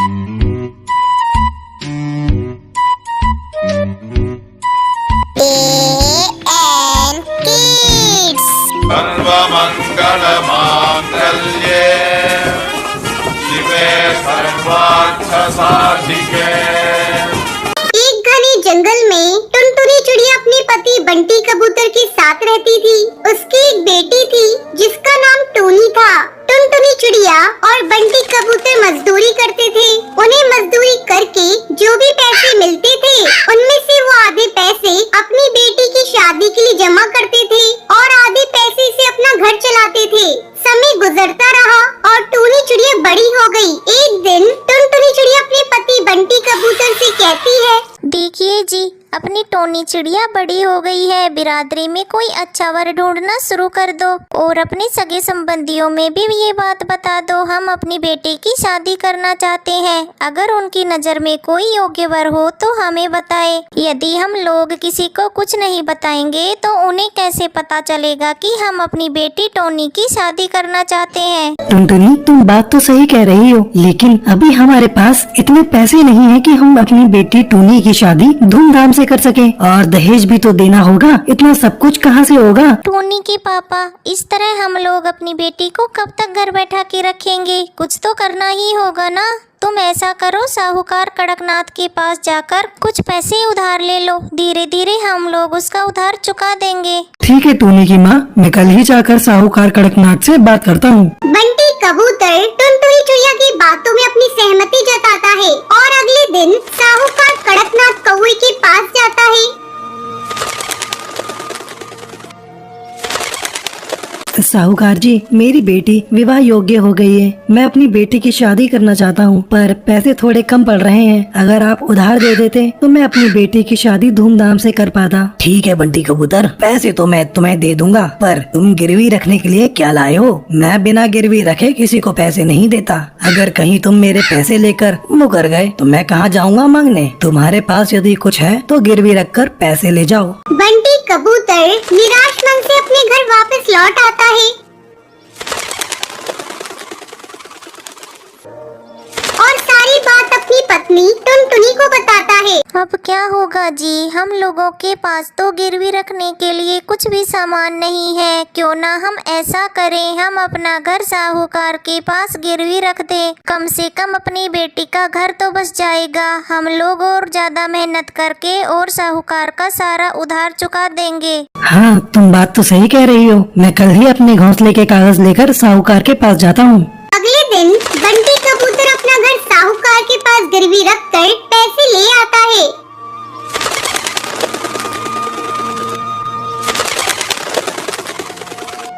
सर्वमंगलमांगल्ये शिवे सर्वार्थसाधिके। एक घने जंगल में टुनटुनी चिड़िया अपने पति बंटी कबूतर के साथ रहती थी। उसकी एक बेटी थी जिसका नाम टोनी था। टुनटुनी चिड़िया और बंटी कबूतर मजदूरी करते थे। उन्हें मजदूरी करके जो भी पैसे मिलते थे उनमें से वो आधे पैसे अपनी बेटी की शादी के लिए जमा करते थे और आधे पैसे से अपना घर चलाते थे। समय गुजरता रहा और टोनी चिड़िया बड़ी हो गई। एक दिन टुनटुनी चिड़िया अपने पति बंटी कबूतर से कहती है, देखिए जी, अपनी टोनी चिड़िया बड़ी हो गई है। बिरादरी में कोई अच्छा वर ढूंढना शुरू कर दो और अपने सगे संबंधियों में भी ये बात बता दो। हम अपनी बेटी की शादी करना चाहते हैं। अगर उनकी नजर में कोई योग्य वर हो तो हमें बताए। यदि हम लोग किसी को कुछ नहीं बताएंगे तो उन्हें कैसे पता चलेगा कि हम अपनी बेटी टोनी की शादी करना चाहते हैं। टुनटुनी, तुम बात तो सही कह रही हो, लेकिन अभी हमारे पास इतने पैसे नहीं है कि हम अपनी बेटी टोनी की शादी धूमधाम से कर सके, और दहेज भी तो देना होगा। इतना सब कुछ कहाँ से होगा? टोनी के पापा, इस तरह हम लोग अपनी बेटी को कब तक घर बैठा के रखेंगे? कुछ तो करना ही होगा ना। तुम ऐसा करो, साहूकार कड़कनाथ के पास जाकर कुछ पैसे उधार ले लो। धीरे धीरे हम लोग उसका उधार चुका देंगे। ठीक है टोनी की माँ, मैं कल ही जाकर साहूकार कड़कनाथ से बात करता हूँ। बंटी कबूतर टुनटुनी चिड़िया की बातों में अपनी सहमति जताता है और अगले दिन साहूकार कड़कनाथ कौवे के पास जाता है। साहूकार जी, मेरी बेटी विवाह योग्य हो गई है। मैं अपनी बेटी की शादी करना चाहता हूँ, पर पैसे थोड़े कम पड़ रहे हैं। अगर आप उधार दे देते तो मैं अपनी बेटी की शादी धूमधाम से कर पाता। ठीक है बंटी कबूतर, पैसे तो मैं तुम्हें दे दूंगा, पर तुम गिरवी रखने के लिए क्या लाए हो? मैं बिना गिरवी रखे किसी को पैसे नहीं देता। अगर कहीं तुम मेरे पैसे लेकर मुकर गए तो मैं कहाँ जाऊँगा मांगने? तुम्हारे पास यदि कुछ है तो गिरवी रख कर पैसे ले जाओ। बंटी कबूतर निराश मन से अपने घर वापस लौट आता है और सारी बात अपनी पत्नी टुनटुनी को बताता है। अब क्या होगा जी? हम लोगों के पास तो गिरवी रखने के लिए कुछ भी सामान नहीं है। क्यों ना हम ऐसा करें, हम अपना घर साहूकार के पास गिरवी रख दें। कम से कम अपनी बेटी का घर तो बस जाएगा। हम लोग और ज्यादा मेहनत करके और साहूकार का सारा उधार चुका देंगे। हाँ, तुम बात तो सही कह रही हो। मैं कल ही अपने घोंसले के कागज लेकर साहूकार के पास जाता हूँ। अगले दिन बंटी कबूतर अपना घर साहूकार के पास गिरवी रखकर पैसे ले आता है।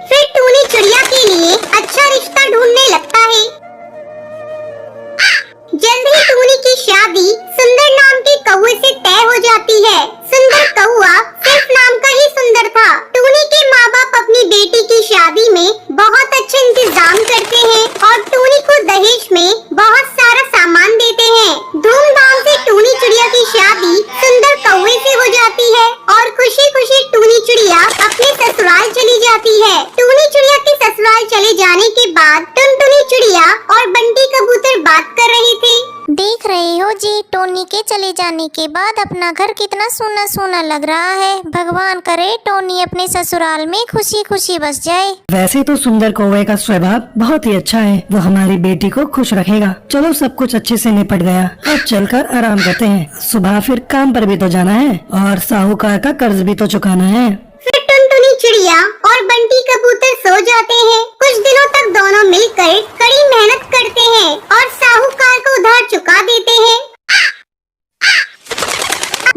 फिर टोनी चिड़िया के लिए अच्छा रिश्ता ढूंढने लगता है। जल्द ही टोनी की शादी सुंदर नाम के कौवे से तय हो जाती है। सुंदर कौवा सिर्फ नाम का ही सुंदर था। टोनी के माँ बाप अपनी बेटी की शादी में बहुत अच्छा इंतजाम करते हैं और टोनी को दहेज में बहुत सारा सामान देते हैं। धूमधाम से टोनी चिड़िया की शादी सुंदर कौवे से हो जाती है और खुशी खुशी टोनी चिड़िया अपने ससुराल चली जाती है। टोनी चिड़िया के ससुराल चले जाने के बाद टुनटुनी चिड़िया और बंटी कबूतर बात कर रहे थे। देख रहे हो जी, टोनी के चले जाने के बाद अपना घर कितना सूना सूना लग रहा है। भगवान करे टोनी अपने ससुराल में खुशी खुशी बस जाए। वैसे तो सुंदर कौवे का स्वभाव बहुत ही अच्छा है। वो हमारी बेटी को खुश रखेगा। चलो, सब कुछ अच्छे से निपट गया। अब चलकर आराम करते हैं। सुबह फिर काम पर भी तो जाना है और साहूकार का कर्ज भी तो चुकाना है। फिर टुनटुनी चिड़िया और बंटी कबूतर सो जाते हैं। कुछ दिनों तक दोनों मिलकर कड़ी मेहनत करते हैं और साहूकार को उधार चुका देते हैं।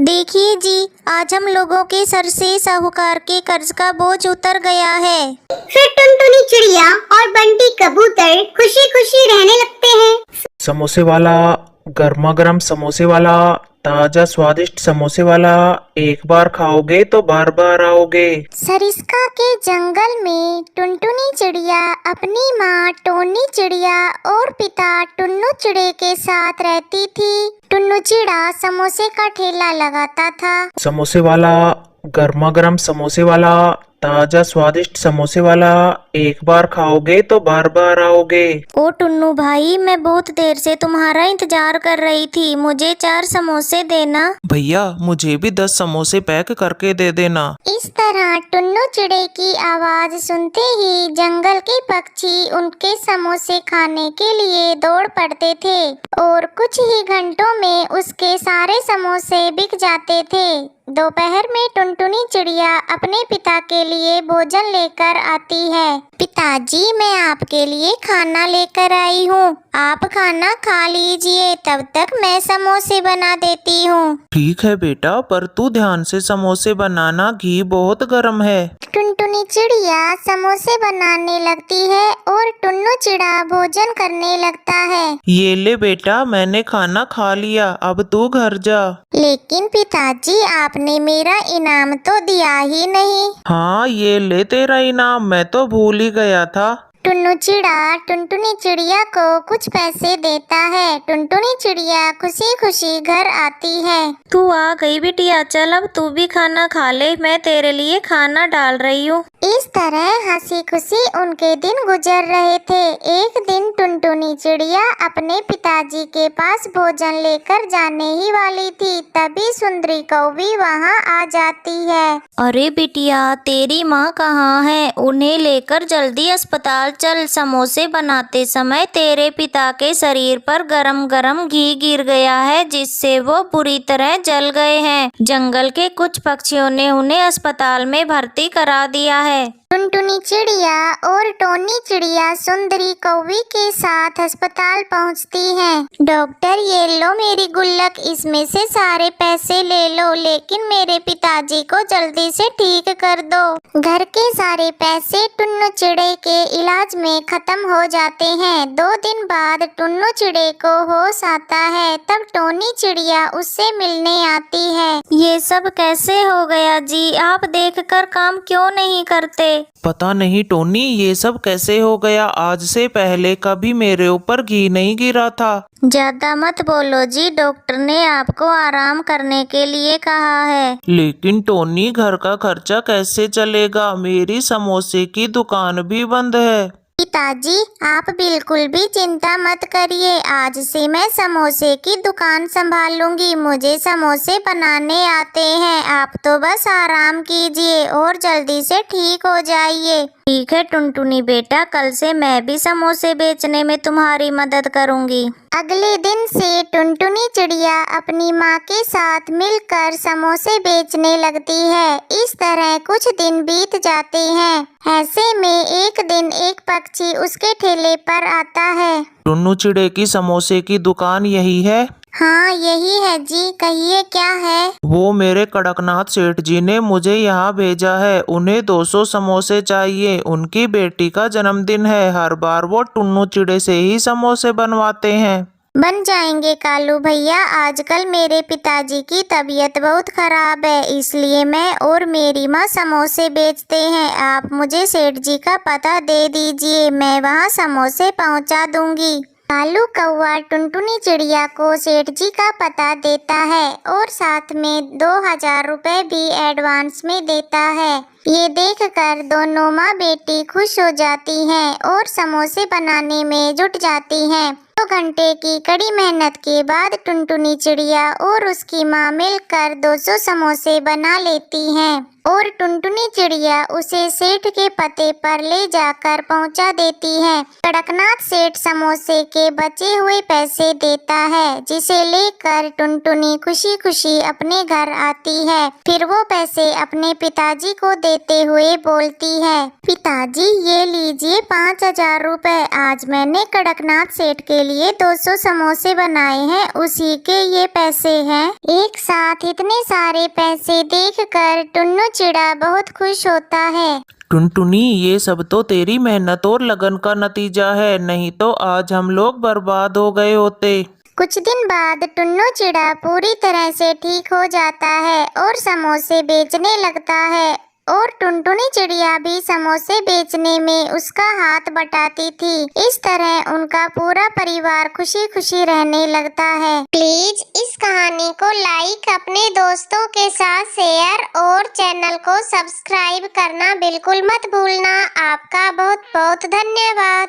देखिए जी, आज हम लोगों के सर से साहूकार के कर्ज का बोझ उतर गया है। फिर टुनटुनी चिड़िया और बंटी कबूतर खुशी खुशी रहने लगते हैं। समोसे वाला, गर्मा गर्म समोसे वाला, ताजा स्वादिष्ट समोसे वाला, एक बार खाओगे तो बार बार आओगे। सरिस्का के जंगल में टुनटुनी चिड़िया अपनी माँ टोनी चिड़िया और पिता टुन्नू चिड़े के साथ रहती थी। टुन्नू चिड़ा समोसे का ठेला लगाता था। समोसे वाला, गर्मा गर्म समोसे वाला, ताजा स्वादिष्ट समोसे वाला, एक बार खाओगे तो बार बार आओगे। ओ टुन्नू भाई, मैं बहुत देर से तुम्हारा इंतजार कर रही थी, मुझे 4 समोसे देना। भैया मुझे भी 10 समोसे पैक करके दे देना। इस तरह टुन्नू चिड़े की आवाज सुनते ही जंगल के पक्षी उनके समोसे खाने के लिए दौड़ पड़ते थे और कुछ ही घंटों में उसके सारे समोसे बिक जाते थे। दोपहर में टुनटुनी चिड़िया अपने पिता के लिए भोजन लेकर आती है। पिताजी, मैं आपके लिए खाना लेकर आई हूँ, आप खाना खा लीजिए, तब तक मैं समोसे बना देती हूँ। ठीक है बेटा, पर तू ध्यान से समोसे बनाना, घी बहुत गर्म है। टुनटुनी चिड़िया समोसे बनाने लगती है और टुन्नू चिड़ा भोजन करने लगता है। ये ले बेटा, मैंने खाना खा लिया, अब तू घर जा। लेकिन पिताजी, आपने मेरा इनाम तो दिया ही नहीं। हाँ, ये ले तेरा इनाम, मैं तो भूल ही गया था। टुन्नू चिड़ा टुनटुनी चिड़िया को कुछ पैसे देता है। टुनटुनी चिड़िया खुशी खुशी घर आती है। तू आ गई बिटिया, चल अब तू भी खाना खा ले, मैं तेरे लिए खाना डाल रही हूँ। इस तरह हंसी खुशी उनके दिन गुजर रहे थे। एक दिन टुनटुनी चिड़िया अपने पिताजी के पास भोजन लेकर जाने ही वाली थी, तभी सुंदरी कौवी वहाँ आ जाती है। अरे बिटिया, तेरी माँ कहाँ है? उन्हें लेकर जल्दी अस्पताल चल, समोसे बनाते समय तेरे पिता के शरीर पर गरम गरम घी गिर गया है, जिससे वो बुरी तरह जल गए हैं। जंगल के कुछ पक्षियों ने उन्हें अस्पताल में भर्ती करा दिया है। टुनटुनी चिड़िया और टोनी चिड़िया सुंदरी कौवी के साथ अस्पताल पहुंचती हैं। डॉक्टर, ये लो मेरी गुल्लक, इसमें से सारे पैसे ले लो, लेकिन मेरे पिताजी को जल्दी से ठीक कर दो। घर के सारे पैसे टुन्नू चिड़े के इलाज में खत्म हो जाते हैं। 2 दिन बाद टुन्नू चिड़े को होश आता है, तब टोनी चिड़िया उससे मिलने आती है। ये सब कैसे हो गया जी? आप देखकर काम क्यों नहीं करते? पता नहीं टोनी, ये सब कैसे हो गया, आज से पहले कभी मेरे ऊपर घी नहीं गिरा था। ज्यादा मत बोलो जी, डॉक्टर ने आपको आराम करने के लिए कहा है। लेकिन टोनी, घर का खर्चा कैसे चलेगा? मेरी समोसे की दुकान भी बंद है। पिताजी, आप बिल्कुल भी चिंता मत करिए, आज से मैं समोसे की दुकान संभालूंगी। मुझे समोसे बनाने आते हैं, आप तो बस आराम कीजिए और जल्दी से ठीक हो जाइए। ठीक है टुनटुनी बेटा, कल से मैं भी समोसे बेचने में तुम्हारी मदद करूंगी। अगले दिन से टुनटुनी चिड़िया अपनी माँ के साथ मिलकर समोसे बेचने लगती है। इस तरह कुछ दिन बीत जाते हैं। ऐसे में एक दिन एक पक्षी उसके ठेले पर आता है। टुन्नू चिड़े की समोसे की दुकान यही है? हाँ, यही है जी, कहिए क्या है? वो मेरे कड़कनाथ सेठ जी ने मुझे यहाँ भेजा है, उन्हें 200 समोसे चाहिए। उनकी बेटी का जन्मदिन है, हर बार वो टुन्नू चिड़े से ही समोसे बनवाते हैं। बन जाएंगे कालू भैया, आजकल मेरे पिताजी की तबीयत बहुत खराब है, इसलिए मैं और मेरी माँ समोसे बेचते हैं। आप मुझे सेठ जी का पता दे दीजिए, मैं वहाँ समोसे पहुँचा दूंगी। कालू कौवा टुनटुनी चिड़िया को सेठ जी का पता देता है और साथ में 2000 रुपए भी एडवांस में देता है। ये देखकर दोनों माँ बेटी खुश हो जाती हैं और समोसे बनाने में जुट जाती हैं। 2 घंटे की कड़ी मेहनत के बाद टुनटुनी चिड़िया और उसकी माँ मिलकर 200 समोसे बना लेती हैं और टुनटुनी चिड़िया उसे सेठ के पते पर ले जाकर पहुंचा देती है। कड़कनाथ सेठ समोसे के बचे हुए पैसे देता है, जिसे लेकर टुनटुनी खुशी खुशी अपने घर आती है। फिर वो पैसे अपने पिताजी को देते हुए बोलती है, पिताजी ये लीजिए 5000 रुपए, आज मैंने कड़कनाथ सेठ के लिए 200 समोसे बनाए हैं, उसी के ये पैसे हैं। एक साथ इतने सारे पैसे देखकर टुन्नू चिड़ा बहुत खुश होता है। टुनटुनी, ये सब तो तेरी मेहनत और लगन का नतीजा है, नहीं तो आज हम लोग बर्बाद हो गए होते। कुछ दिन बाद टुन्नू चिड़ा पूरी तरह से ठीक हो जाता है और समोसे बेचने लगता है और टुनटुनी चिड़िया भी समोसे बेचने में उसका हाथ बटाती थी। इस तरह उनका पूरा परिवार खुशी खुशी रहने लगता है। प्लीज इस कहानी को लाइक, अपने दोस्तों के साथ शेयर और चैनल को सब्सक्राइब करना बिल्कुल मत भूलना। आपका बहुत बहुत धन्यवाद।